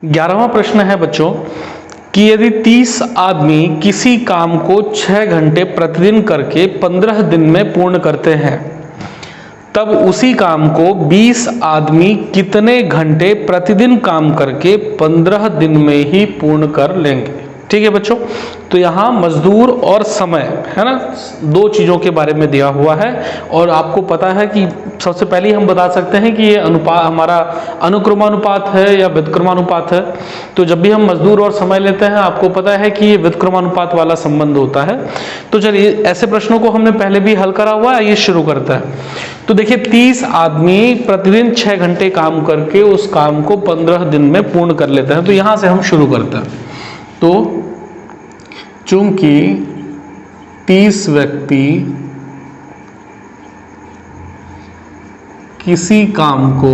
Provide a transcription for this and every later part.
11वां प्रश्न है बच्चों कि यदि 30 आदमी किसी काम को 6 घंटे प्रतिदिन करके 15 दिन में पूर्ण करते हैं, तब उसी काम को 20 आदमी कितने घंटे प्रतिदिन काम करके 15 दिन में ही पूर्ण कर लेंगे। ठीक है बच्चों, तो यहाँ मजदूर और समय है ना, दो चीज़ों के बारे में दिया हुआ है। और आपको पता है कि सबसे पहले हम बता सकते हैं कि ये अनुपात हमारा अनुक्रमानुपात है या व्युत्क्रमानुपात है। तो जब भी हम मजदूर और समय लेते हैं, आपको पता है कि ये व्युत्क्रमानुपात वाला संबंध होता है। तो चलिए, ऐसे प्रश्नों को हमने पहले भी हल करा हुआ है, ये शुरू करता है। तो देखिए, 30 आदमी प्रतिदिन 6 घंटे काम करके उस काम को 15 दिन में पूर्ण कर लेते हैं। तो यहां से हम शुरू करते हैं। तो चूंकि 30 व्यक्ति किसी काम को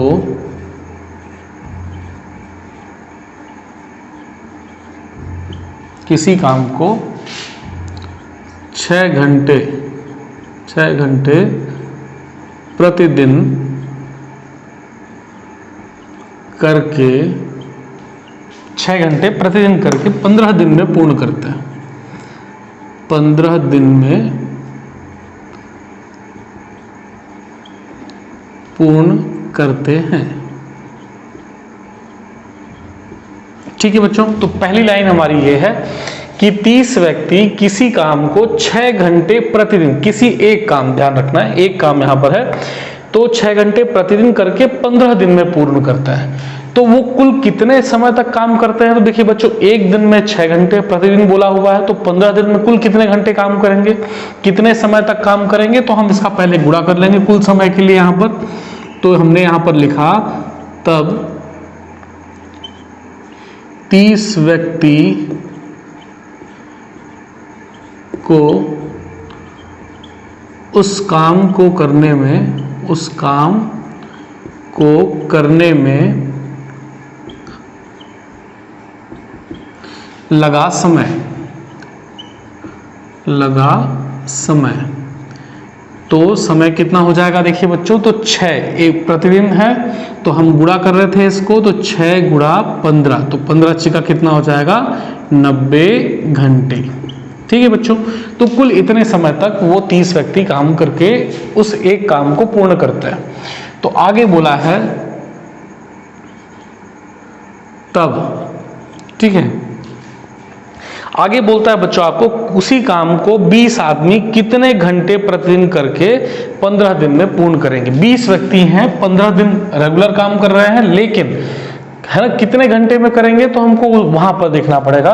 किसी काम को 6 घंटे प्रतिदिन करके 6 घंटे प्रतिदिन करके 15 दिन में पूर्ण करते हैं। 15 दिन में पूर्ण करते हैं। ठीक है बच्चों, तो पहली लाइन हमारी ये है कि 30 व्यक्ति किसी काम को 6 घंटे प्रतिदिन, किसी एक काम, ध्यान रखना है एक काम यहां पर है, तो 6 घंटे प्रतिदिन करके 15 दिन में पूर्ण करता है। तो वो कुल कितने समय तक काम करते हैं? तो देखिए बच्चों, एक दिन में 6 घंटे प्रतिदिन बोला हुआ है, तो 15 दिन में कुल कितने घंटे काम करेंगे, कितने समय तक काम करेंगे? तो हम इसका पहले गुणा कर लेंगे कुल समय के लिए यहां पर। तो हमने यहां पर लिखा, तब 30 व्यक्ति को उस काम को करने में लगा समय। तो समय कितना हो जाएगा देखिए बच्चों, तो 6 एक प्रतिदिन है, तो हम गुणा कर रहे थे इसको, तो 6 गुणा 15, तो 15 छिका कितना हो जाएगा, 90 घंटे। ठीक है बच्चों, तो कुल इतने समय तक वो 30 व्यक्ति काम करके उस एक काम को पूर्ण करते हैं। तो आगे बोला है तब, ठीक है, आगे बोलता है बच्चों आपको, उसी काम को 20 आदमी कितने घंटे प्रतिदिन करके 15 दिन में पूर्ण करेंगे। 20 व्यक्ति हैं, 15 दिन रेगुलर काम कर रहे हैं, लेकिन है ना कितने घंटे में करेंगे, तो हमको वहां पर देखना पड़ेगा।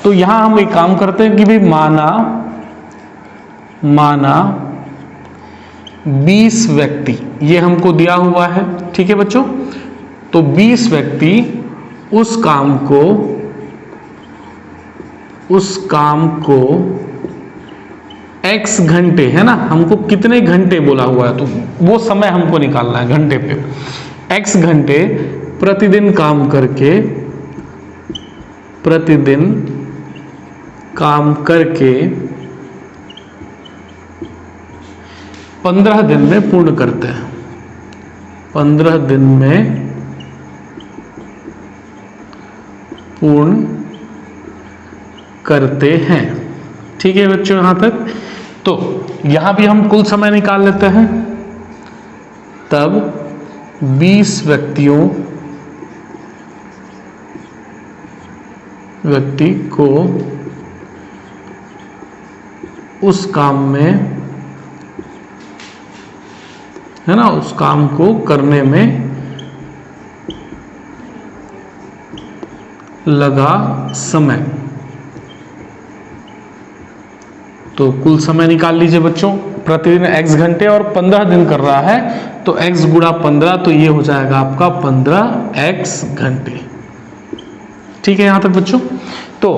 तो यहां हम एक काम करते हैं कि भाई माना 20 व्यक्ति, ये हमको दिया हुआ है। ठीक है बच्चों, तो 20 व्यक्ति उस काम को x घंटे, है ना, हमको कितने घंटे बोला हुआ है, तो वो समय हमको निकालना है घंटे पे। x घंटे प्रतिदिन काम करके 15 दिन में पूर्ण करते हैं। 15 दिन में पूर्ण करते हैं। ठीक है बच्चों, यहां तक। तो यहां भी हम कुल समय निकाल लेते हैं। तब 20 व्यक्ति को उस काम में, है ना, उस काम को करने में लगा समय। तो कुल समय निकाल लीजिए बच्चों, प्रतिदिन x घंटे और 15 दिन कर रहा है, तो x गुणा 15, तो ये हो जाएगा आपका 15x घंटे। ठीक है यहां तक बच्चों। तो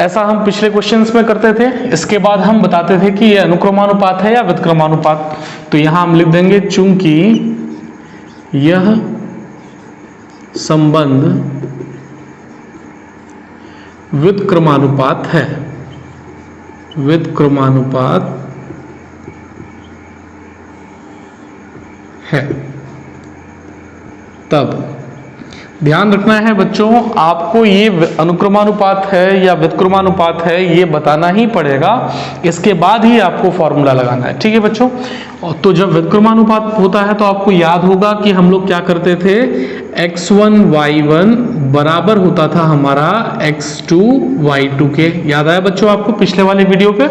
ऐसा हम पिछले क्वेश्चंस में करते थे। इसके बाद हम बताते थे कि ये अनुक्रमानुपात है या व्युत्क्रमानुपात। तो यहां हम लिख देंगे, चूंकि यह संबंध व्युत्क्रमानुपात है, तब ध्यान रखना है बच्चों, आपको ये अनुक्रमानुपात है या व्युत्क्रमानुपात है ये बताना ही पड़ेगा, इसके बाद ही आपको फॉर्मूला लगाना है। ठीक है बच्चों। तो जब व्युत्क्रमानुपात होता है तो आपको याद होगा कि हम लोग क्या करते थे, x1 y1 बराबर होता था हमारा x2 y2 के। याद आया बच्चों आपको पिछले वाले वीडियो पे?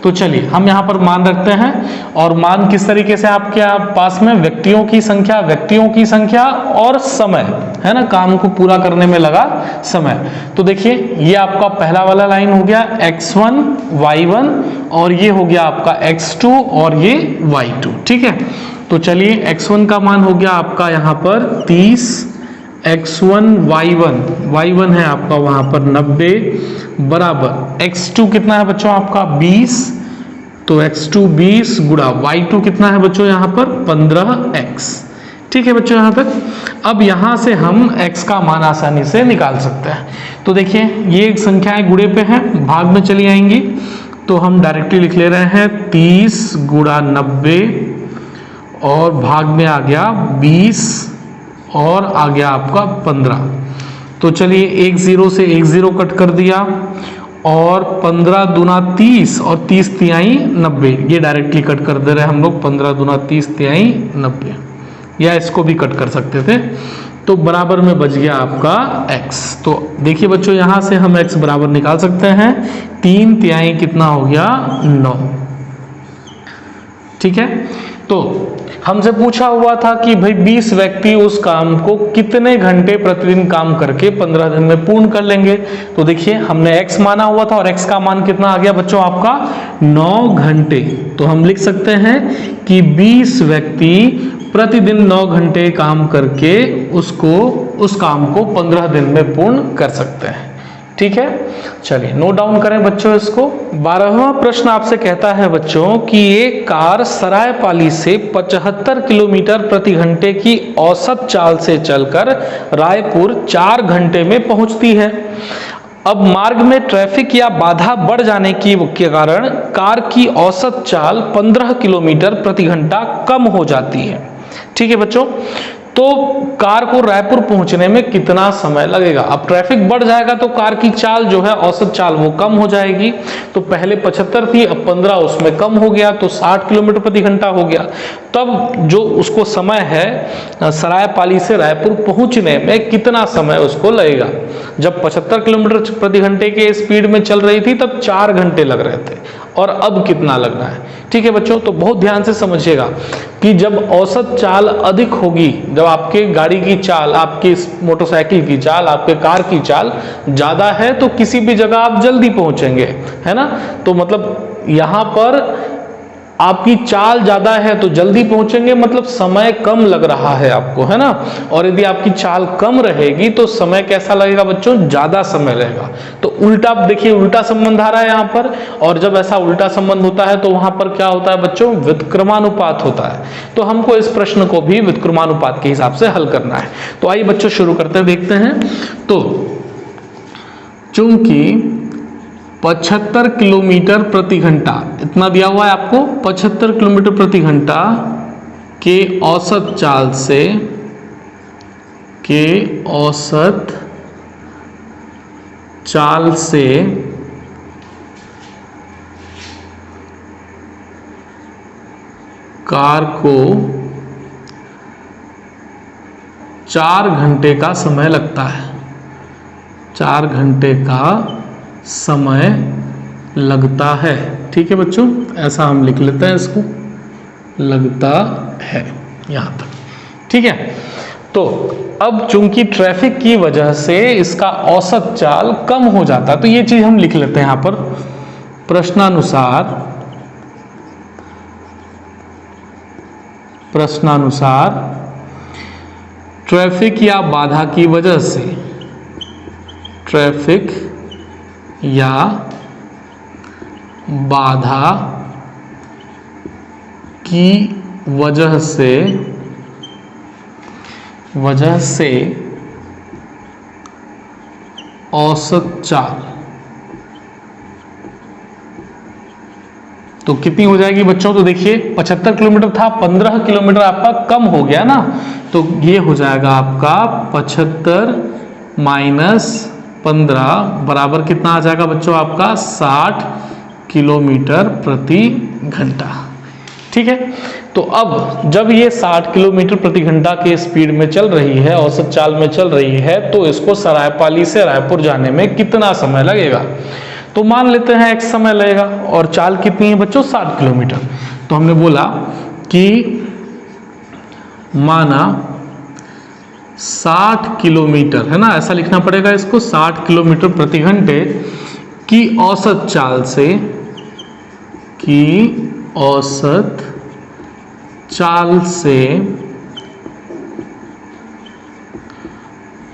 तो चलिए हम यहाँ पर मान रखते हैं, और मान किस तरीके से आपके पास में व्यक्तियों की संख्या और समय है ना, काम को पूरा करने में लगा समय। तो देखिए ये आपका पहला वाला लाइन हो गया x1 y1, और ये हो गया आपका x2 और ये y2। ठीक है। तो चलिए x1 का मान हो गया आपका यहाँ पर 30, x1 y1 है आपका वहां पर 90 बराबर x2 कितना है बच्चों आपका 20, तो x2 20 गुणा y2 कितना है बच्चों यहाँ पर 15x। ठीक है बच्चों यहाँ तक। अब यहाँ से हम x का मान आसानी से निकाल सकते हैं। तो देखिए ये संख्याएं गुणे पे हैं, भाग में चली आएंगी, तो हम डायरेक्टली लिख ले रहे हैं 30 गुणा 90 और भाग में आ गया 20 और आ गया आपका 15। तो चलिए एक जीरो से एक जीरो कट कर दिया, और 15 दूना 30 और 30 तिहाई 90, ये डायरेक्टली कट कर दे रहे हैं हम लोग, 15 दूना 30 तिहाई 90, या इसको भी कट कर सकते थे। तो बराबर में बच गया आपका x। तो देखिए बच्चों यहाँ से हम x बराबर निकाल सकते हैं, 3 तिहाई कितना हो गया 9। ठीक है। तो हमसे पूछा हुआ था कि भाई 20 व्यक्ति उस काम को कितने घंटे प्रतिदिन काम करके 15 दिन में पूर्ण कर लेंगे। तो देखिए हमने x माना हुआ था, और x का मान कितना आ गया बच्चों आपका 9 घंटे। तो हम लिख सकते हैं कि 20 व्यक्ति प्रतिदिन 9 घंटे काम करके उस काम को 15 दिन में पूर्ण कर सकते हैं। ठीक है। चलिए नोट डाउन करें बच्चों इसको। 12वां प्रश्न आपसे कहता है बच्चों कि एक कार सरायपाली से 75 किलोमीटर प्रति घंटे की औसत चाल से चलकर रायपुर 4 घंटे में पहुंचती है। अब मार्ग में ट्रैफिक या बाधा बढ़ जाने के कारण कार की औसत चाल 15 किलोमीटर प्रति घंटा कम हो जाती है। ठीक है बच्चों। तो कार को रायपुर पहुंचने में कितना समय लगेगा? अब ट्रैफिक बढ़ जाएगा तो कार की चाल जो है औसत चाल वो कम हो जाएगी। तो पहले 75 थी, अब 15 उसमें कम हो गया, तो 60 किलोमीटर प्रति घंटा हो गया। तब जो उसको समय है सरायपाली से रायपुर पहुंचने में कितना समय उसको लगेगा? जब 75 किलोमीटर प्रति घंटे के स्पीड में चल रही थी तब 4 घंटे लग रहे थे, और अब कितना लगना है? ठीक है बच्चों। तो बहुत ध्यान से समझिएगा कि जब औसत चाल अधिक होगी, जब आपके गाड़ी की चाल, आपकी मोटरसाइकिल की चाल, आपके कार की चाल ज्यादा है, तो किसी भी जगह आप जल्दी पहुंचेंगे, है ना। तो मतलब यहां पर आपकी चाल ज्यादा है तो जल्दी पहुंचेंगे, मतलब समय कम लग रहा है आपको, है ना। और यदि आपकी चाल कम रहेगी तो समय कैसा लगेगा बच्चों? ज्यादा समय लगेगा। तो उल्टा देखिए, उल्टा संबंध आ रहा है यहाँ पर, और जब ऐसा उल्टा संबंध होता है तो वहां पर क्या होता है बच्चों? व्युत्क्रमानुपात होता है। तो हमको इस प्रश्न को भी व्युत्क्रमानुपात के हिसाब से हल करना है। तो आइए बच्चों शुरू करते हैं, देखते हैं। तो चूंकि 75 किलोमीटर प्रति घंटा इतना दिया हुआ है आपको, 75 किलोमीटर प्रति घंटा के औसत चाल से, कार को 4 घंटे का समय लगता है। 4 घंटे का समय लगता है। ठीक है बच्चों, ऐसा हम लिख लेते हैं इसको, लगता है यहां तक। ठीक है। तो अब चूंकि ट्रैफिक की वजह से इसका औसत चाल कम हो जाता है, तो ये चीज हम लिख लेते हैं यहां पर। प्रश्नानुसार ट्रैफिक या बाधा की वजह से, ट्रैफिक या बाधा की वजह से औसत चाल तो कितनी हो जाएगी बच्चों? तो देखिए 75 किलोमीटर था, 15 किलोमीटर आपका कम हो गया ना, तो ये हो जाएगा आपका 75 माइनस 15 बराबर कितना आ जाएगा बच्चों आपका 60 किलोमीटर प्रति घंटा। ठीक है, तो अब जब ये 60 किलोमीटर प्रति घंटा के स्पीड में चल रही है, औसत चाल में चल रही है, तो इसको सरायपाली से रायपुर जाने में कितना समय लगेगा। तो मान लेते हैं x समय लगेगा और चाल कितनी है बच्चों 60 किलोमीटर। तो हमने बोला कि माना 60 किलोमीटर है ना, ऐसा लिखना पड़ेगा इसको, 60 किलोमीटर प्रति घंटे की औसत चाल से, की औसत चाल से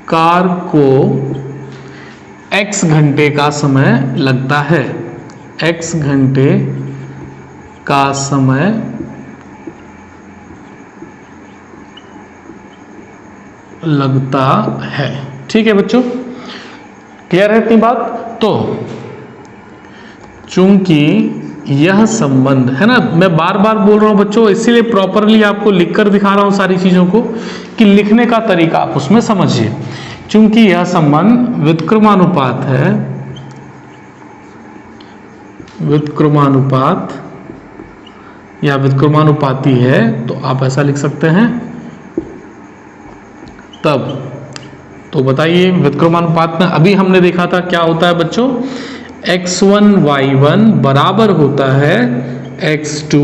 कार को x घंटे का समय लगता है, x घंटे का समय लगता है। ठीक है बच्चों, क्लियर है इतनी बात। तो चूंकि यह संबंध है ना, मैं बार बार बोल रहा हूं बच्चों, इसीलिए प्रॉपरली आपको लिखकर दिखा रहा हूं सारी चीजों को कि लिखने का तरीका आप उसमें समझिए। चूंकि यह संबंध व्युत्क्रमानुपात है, व्युत्क्रमानुपात या व्युत्क्रमानुपाती है, तो आप ऐसा लिख सकते हैं तब। तो बताइए व्युत्क्रमानुपात में अभी हमने देखा था क्या होता है बच्चों, x1 y1 बराबर होता है x2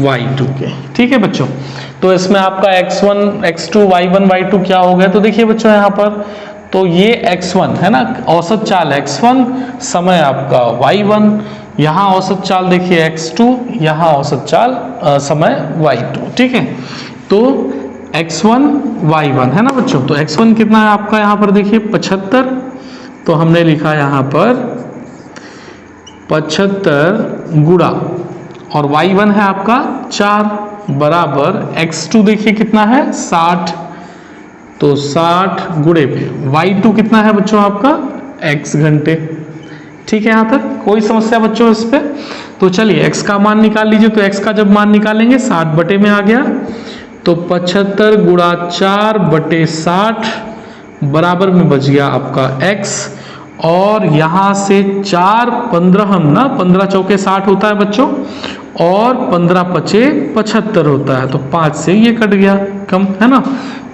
y2 के। ठीक है बच्चों, तो इसमें आपका x1 x2 y1 y2 क्या हो गया, तो देखिए बच्चों यहाँ पर, तो ये x1 है ना, औसत चाल x1, समय आपका y1, यहाँ औसत चाल देखिए x2, यहाँ औसत चाल समय y2। ठीक है, तो x1 y1 है ना बच्चों, तो x1 कितना है आपका यहाँ पर देखिए 75, तो हमने लिखा यहाँ पर 75 गुणा और y1 है आपका 4 बराबर x2 देखिए कितना है 60, तो 60 गुणे पे y2 कितना है बच्चों आपका x घंटे। ठीक है, यहां तक कोई समस्या बच्चों इस पे। तो चलिए x का मान निकाल लीजिए, तो x का जब मान निकालेंगे 60 बटे में आ गया, तो 75 गुणा 4 बटे 60 बराबर में बच गया आपका x, और यहां से 4 15 हम ना 15 चौके 60 होता है बच्चों, और 15 पचे 75 होता है, तो 5 से ये कट गया कम है ना,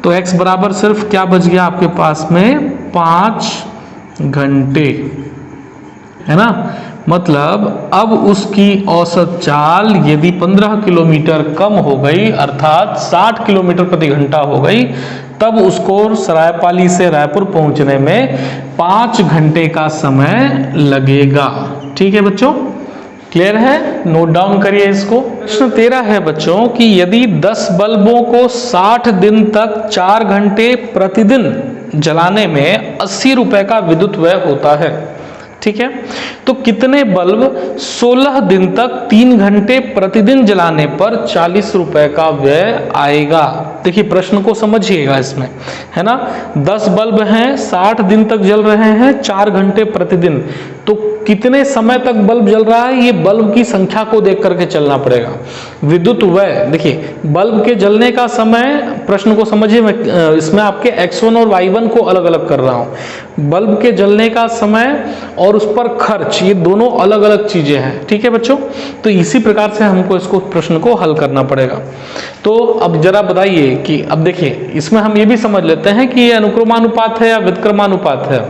तो x बराबर सिर्फ क्या बच गया आपके पास में 5 घंटे है ना। मतलब अब उसकी औसत चाल यदि 15 किलोमीटर कम हो गई, अर्थात 60 किलोमीटर प्रति घंटा हो गई, तब उसको सरायपाली से रायपुर पहुंचने में 5 घंटे का समय लगेगा। ठीक है बच्चों, क्लियर है, नोट डाउन करिए इसको। प्रश्न 13 है बच्चों कि यदि 10 बल्बों को 60 दिन तक 4 घंटे प्रतिदिन जलाने में 80 रुपए का विद्युत व्यय होता है, ठीक है, तो कितने बल्ब 16 दिन तक 3 घंटे प्रतिदिन जलाने पर 40 रुपए का व्यय आएगा। देखिए प्रश्न को समझिएगा इसमें, है ना, 10 बल्ब हैं 60 दिन तक जल रहे हैं 4 घंटे प्रतिदिन, तो कितने समय तक बल्ब जल रहा है, ये बल्ब की संख्या को देख करके चलना पड़ेगा। विद्युत व्यय देखिए, बल्ब के जलने का समय, प्रश्न को समझिए, मैं इसमें आपके x1 और y1 को अलग अलग कर रहा हूं। बल्ब के जलने का समय और उस पर खर्च, ये दोनों अलग अलग चीजें हैं। ठीक है बच्चों, तो इसी प्रकार से हमको इसको प्रश्न को हल करना पड़ेगा। तो अब जरा बताइए कि अब देखिए इसमें हम ये भी समझ लेते हैं कि ये अनुक्रमानुपात है या व्युत्क्रमानुपात है।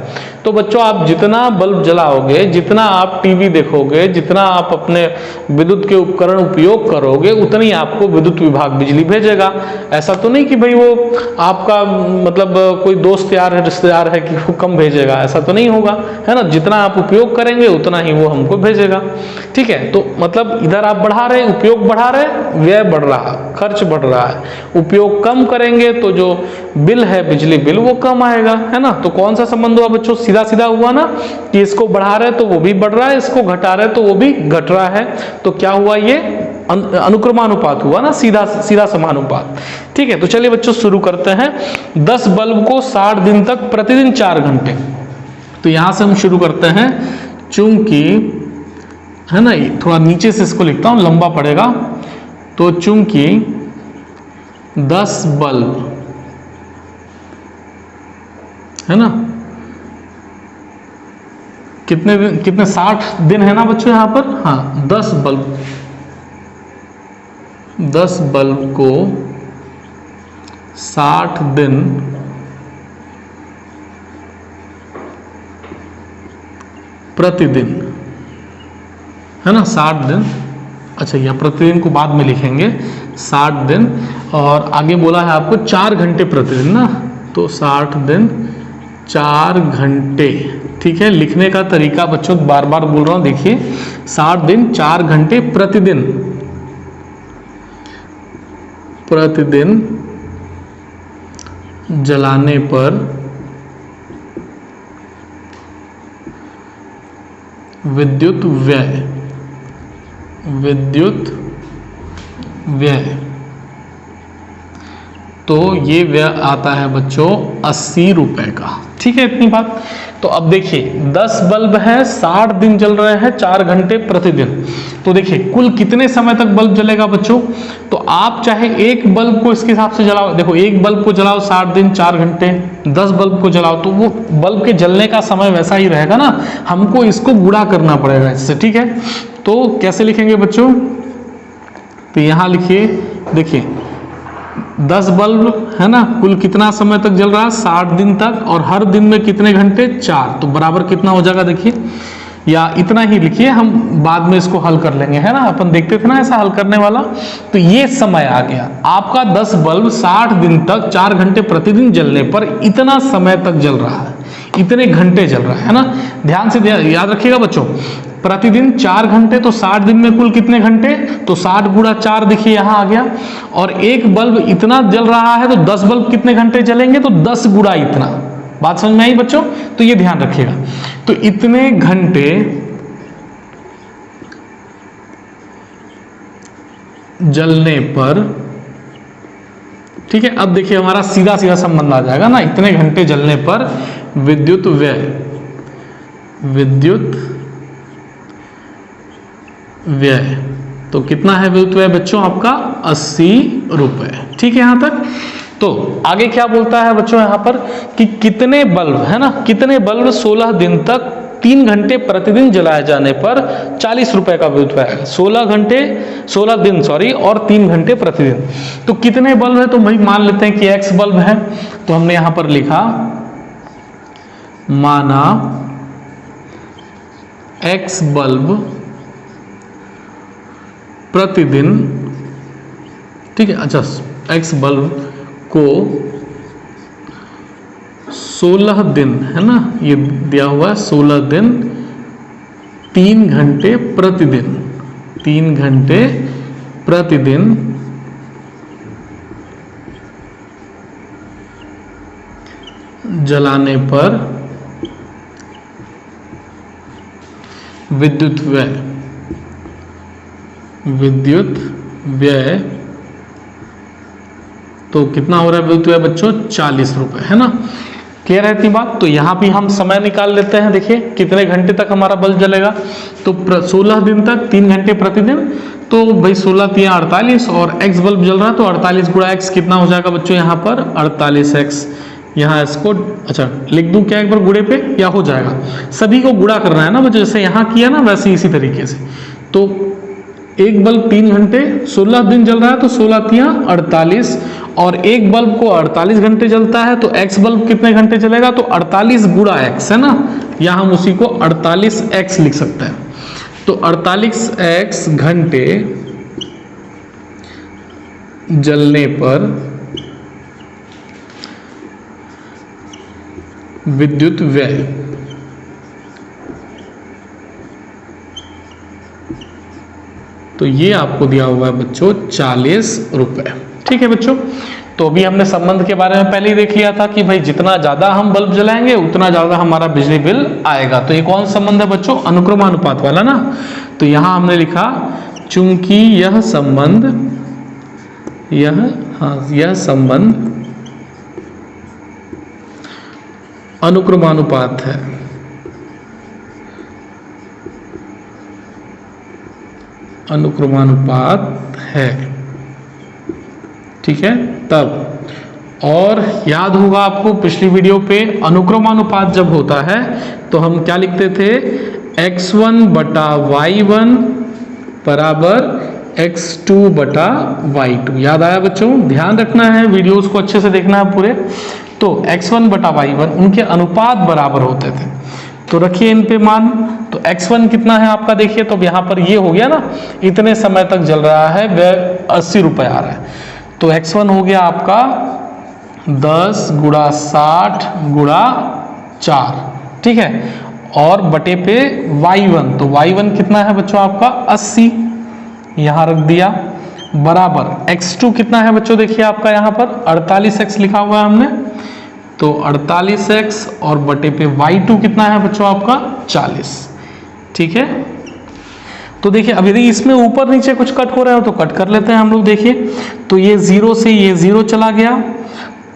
तो बच्चों आप जितना बल्ब जलाओगे, जितना आप टीवी देखोगे, जितना आप अपने विद्युत के उपकरण उपयोग करोगे, उतनी आपको विद्युत विभाग बिजली भेजेगा। ऐसा तो नहीं कि भाई वो आपका मतलब कोई दोस्त यार है, रिश्तेदार है कि वो कम भेजेगा, ऐसा तो नहीं होगा, है ना। जितना आप उपयोग करेंगे उतना ही वो हमको भेजेगा। ठीक है, तो मतलब इधर आप बढ़ा रहे, उपयोग बढ़ा रहे, व्यय बढ़ रहा, खर्च बढ़ रहा है। उपयोग कम करेंगे तो जो बिल है बिजली बिल वो कम आएगा, है ना। तो कौन सा संबंध हुआ बच्चों, सीधा सीधा हुआ ना कि इसको बढ़ा रहे तो वो भी बढ़ रहा है, इसको घटा रहे तो वो भी घट रहा है। तो क्या हुआ, ये अनुक्रमानुपात हुआ ना, सीधा सीधा समानुपात। ठीक है, तो चलिए बच्चों शुरू करते हैं। 10 बल्ब को 60 दिन तक प्रतिदिन 4 घंटे, तो यहां से हम शुरू करते हैं। चूंकि है ना, थोड़ा नीचे से इसको लिखता हूं, लंबा पड़ेगा। तो चूंकि 10 बल्ब 60 दिन तक है ना, कितने 60 दिन है ना बच्चों यहाँ पर। हाँ, 10 बल्ब को 60 दिन प्रतिदिन, है ना, 60 दिन। अच्छा, या प्रतिदिन को बाद में लिखेंगे, 60 दिन। और आगे बोला है आपको 4 घंटे प्रतिदिन ना, तो 60 दिन 4 घंटे। ठीक है, लिखने का तरीका बच्चों बार बार बोल रहा हूं, देखिए 60 दिन 4 घंटे प्रतिदिन जलाने पर विद्युत व्यय, तो ये व्यय आता है बच्चों 80 रुपए का। ठीक है, इतनी बात। तो अब देखिए 10 बल्ब है, 60 दिन जल रहे हैं, 4 घंटे प्रतिदिन। तो देखिए कुल कितने समय तक बल्ब जलेगा बच्चों। तो आप चाहे एक बल्ब को इसके हिसाब से जलाओ, देखो एक बल्ब को जलाओ 60 दिन 4 घंटे, 10 बल्ब को जलाओ तो वो बल्ब के जलने का समय वैसा ही रहेगा ना, हमको इसको गुणा करना पड़ेगा इससे। ठीक है, तो कैसे लिखेंगे बच्चों, तो यहां लिखिए, देखिए 10 बल्ब है ना, कुल कितना समय तक जल रहा है, 60 दिन तक, और हर दिन में कितने घंटे, 4, तो बराबर कितना हो जाएगा देखिए, या इतना ही लिखिए, हम बाद में इसको हल कर लेंगे, है ना, अपन देखते थे ना ऐसा हल करने वाला। तो ये समय आ गया आपका, 10 बल्ब 60 दिन तक 4 घंटे प्रतिदिन जलने पर इतना समय तक जल रहा है, इतने घंटे जल रहा है ना। ध्यान से याद रखिएगा बच्चों, प्रतिदिन 4 घंटे, तो 60 दिन में कुल कितने घंटे, तो 60 गुणा 4 देखिए यहां आ गया। और एक बल्ब इतना जल रहा है तो 10 बल्ब कितने घंटे जलेंगे, तो 10 गुणा इतना। बात समझ में आई बच्चों, तो ये ध्यान रखिएगा। तो इतने घंटे जलने पर, ठीक है, अब देखिए हमारा सीधा सीधा संबंध आ जाएगा ना, इतने घंटे जलने पर विद्युत व्यय, तो कितना है विद्युत व्यय बच्चों आपका 80 रुपए। ठीक है यहां तक। तो आगे क्या बोलता है बच्चों यहां पर कि कितने बल्ब, है ना, कितने बल्ब 16 दिन तक 3 घंटे प्रतिदिन जलाए जाने पर 40 रुपए का विद्युत व्यय है। 16 दिन सॉरी, और 3 घंटे प्रतिदिन। तो कितने बल्ब है, तो वही मान लेते हैं कि एक्स बल्ब है, तो हमने यहां पर लिखा, माना एक्स बल्ब प्रतिदिन, ठीक है, अच्छा एक्स बल्ब को 16 दिन, है ना, ये दिया हुआ है 16 दिन 3 घंटे प्रतिदिन, 3 घंटे प्रतिदिन जलाने पर विद्युत व्यय, तो कितना हो रहा है विद्युत व्यय बच्चों 40 रुपए, है ना। क्लियर है इतनी बात। तो यहां भी हम समय निकाल लेते हैं, देखिए कितने घंटे तक हमारा बल्ब जलेगा, तो 16 दिन तक 3 घंटे प्रतिदिन, तो भाई 16 3 48, और एक्स बल्ब जल रहा है तो 48 गुणा एक्स कितना हो जाएगा बच्चों यहाँ पर 48x। यहाँ इसको अच्छा लिख दूं क्या एक बार गुणे पे, या हो जाएगा, सभी को गुणा करना है ना बच्चों, जैसे यहाँ किया ना वैसे इसी तरीके से। तो एक बल्ब 3 घंटे 16 दिन जल रहा है तो 16 3 48, और एक बल्ब को 48 घंटे जलता है तो एक्स बल्ब कितने घंटे चलेगा, तो 48 गुणा एक्स, है ना, या हम उसी को 48x लिख सकते हैं। तो 48x घंटे जलने पर विद्युत व्यय, तो ये आपको दिया हुआ है बच्चों 40 रुपए। ठीक है बच्चों, तो अभी हमने संबंध के बारे में पहले ही देख लिया था कि भाई जितना ज्यादा हम बल्ब जलाएंगे उतना ज्यादा हमारा बिजली बिल आएगा। तो ये कौन संबंध है बच्चों, अनुक्रमानुपात वाला ना। तो यहां हमने लिखा चूंकि यह संबंध अनुक्रमानुपात है, अनुक्रमानुपात है, ठीक है, तब और याद होगा आपको पिछली वीडियो पे अनुक्रमानुपात जब होता है तो हम क्या लिखते थे, x1 बटा y1 बराबर x2 बटा y2। याद आया बच्चों? ध्यान रखना है, वीडियोस को अच्छे से देखना है पूरे। तो x1 बटा y1 उनके अनुपात बराबर होते थे, तो रखिए इन पे मान। तो x1 कितना है आपका, देखिए तो यहाँ पर ये हो गया ना, इतने समय तक जल रहा है, वह 80 रुपए आ रहा है। तो x1 हो गया आपका 10 गुणा 60 गुणा 4, ठीक है। और बटे पे y1, तो y1 कितना है बच्चों आपका 80, यहां रख दिया, बराबर x2 कितना है बच्चों, देखिए आपका यहां पर 48x लिखा हुआ है हमने, तो 48x और बटे पे y2 कितना है बच्चों आपका 40, ठीक है। तो देखिए अब यदि इसमें ऊपर नीचे कुछ कट हो रहा है तो कट कर लेते हैं हम लोग। देखिए तो ये 0 से ये 0 चला गया,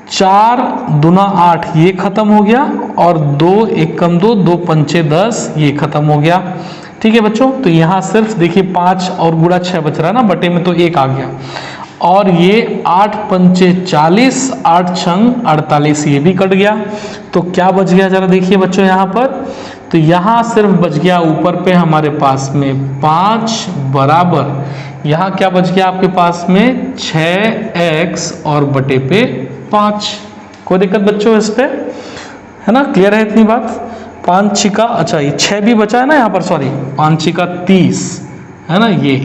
4 दूना 8 ये खत्म हो गया, और 2 1 कम 2 2 पंचे 10 ये खत्म हो गया, ठीक है बच्चों। तो यहाँ सिर्फ देखिए 5 और गुणा 6 बच रहा है ना, बटे में तो 1 आ गया, और ये 8 पंचे 40 8 छंग 48 ये भी कट गया। तो क्या बच गया जरा देखिए बच्चों यहाँ पर, तो यहाँ सिर्फ बच गया ऊपर पे हमारे पास में 5 बराबर, यहाँ क्या बच गया आपके पास में 6x और बटे पे 5। कोई दिक्कत बच्चों इस पे, है ना? क्लियर है इतनी बात? 5 छिका, अच्छा ये 6 भी बचा है ना यहाँ पर, सॉरी 5 छिका 30 है ना, ये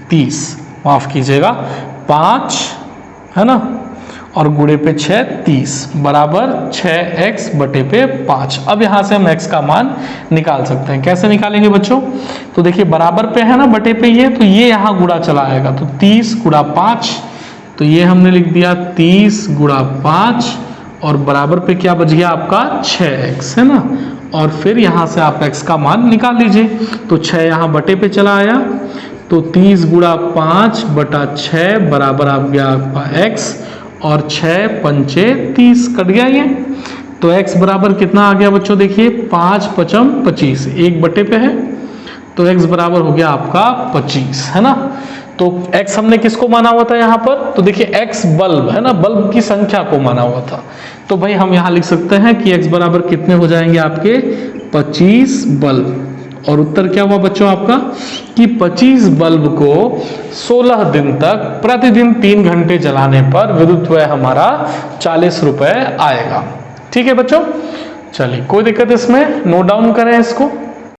30 माफ कीजिएगा, 5 है ना, और गुणे पे 6 30 बराबर 6x बटे पे 5। अब यहाँ से हम x का मान निकाल सकते हैं। कैसे निकालेंगे बच्चों? तो देखिए बराबर पे है ना, बटे पे ये, तो ये यहाँ गुणा चला आएगा, तो 30 गुणा 5, तो ये हमने लिख दिया 30 गुणा 5, और बराबर पे क्या बच गया आपका 6x, है ना। और फिर यहाँ से आप x का मान निकाल लीजिए, तो 6 यहाँ बटे पे चला आया, तो 30 गुणा 5 बटा 6 बराबर आ गया आपका x, और 6 पंचे 30 कट गया ये, तो x बराबर कितना आ गया बच्चों, देखिए 5 पचम 25, 1 बटे पे है, तो x बराबर हो गया आपका 25, है ना। तो x हमने किसको माना हुआ था यहाँ पर, तो देखिए x बल्ब है ना, बल्ब की संख्या को माना हुआ था, तो भाई हम यहाँ लिख सकते हैं कि x बराबर कितने हो जाएंगे आपके 25 बल्ब। और उत्तर क्या हुआ बच्चों आपका, कि 25 बल्ब को 16 दिन तक प्रतिदिन 3 घंटे जलाने पर विद्युत व्यय हमारा 40 रुपए आएगा, ठीक है बच्चों। चलिए कोई दिक्कत इसमें, नोट डाउन करें इसको।